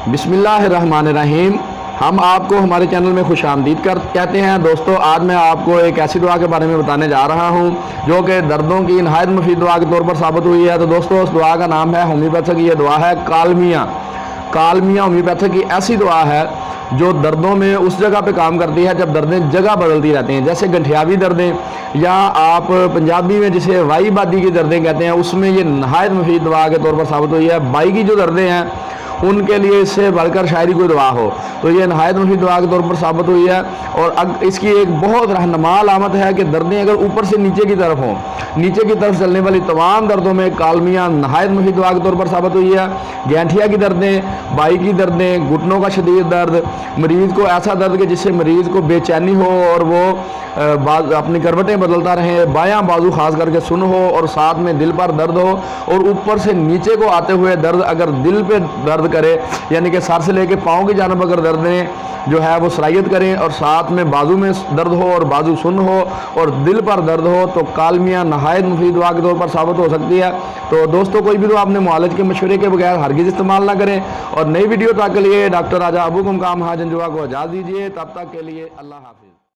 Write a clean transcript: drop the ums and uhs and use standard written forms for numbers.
बिस्मिल्लाहिर्रहमानिर्रहीम। हम आपको हमारे चैनल में खुश आमदीद कहते हैं। दोस्तों, आज मैं आपको एक ऐसी दुआ के बारे में बताने जा रहा हूं जो कि दर्दों की नहायत मुफीद दुआ के तौर पर साबित हुई है। तो दोस्तों, उस दुआ का नाम है होम्योपैथिक। ये दुआ है कालमिया होम्योपैथिक की ऐसी दुआ है जो दर्दों में उस जगह पे काम करती है जब दर्दें जगह बदलती रहती हैं, जैसे गठियावी दर्दें या आप पंजाबी में जिसे वाई बादी की दर्दें कहते हैं, उसमें ये नहायत मुफीद दवा के तौर पर साबित हुई है। बाई की जो दर्दें हैं उनके लिए इससे बढ़कर शायरी कोई दवा हो तो ये नहायत मुफीद दवा के तौर पर साबित हुई है। और इसकी एक बहुत रहनुमा अलामत है कि दर्दें अगर ऊपर से नीचे की तरफ हों, नीचे की तरफ चलने वाली तमाम दर्दों में कालमिया नहायत मुफीद दवा के तौर पर साबित हुई है। गैंठिया की दर्दें, बाई की दर्दें, घुटनों का शदीद दर्द, मरीज़ को ऐसा दर्द कि जिससे मरीज़ को बेचैनी हो और वो अपनी करवटें बदलता रहे, बायां बाजू खास करके सुन हो और साथ में दिल पर दर्द हो और ऊपर से नीचे को आते हुए दर्द अगर दिल पे दर्द करे, यानी कि सर से लेके पाँव की जानब अगर दर्दें जो है वो सरायत करें और साथ में बाजू में दर्द हो और बाजू सुन हो और दिल पर दर्द हो, तो कालमिया नहायत मुफीद दुआ के तौर पर साबित हो सकती है। तो दोस्तों, कोई भी दुआ अपने मुआलिज के मशवरे के बगैर हरगिज़ इस्तेमाल ना करें। और नई वीडियो तक के लिए डॉक्टर राजा अबू कुमकाम हाजन जुआ को इजाज़त दीजिए। तब तक के लिए अल्लाह हाफिज़।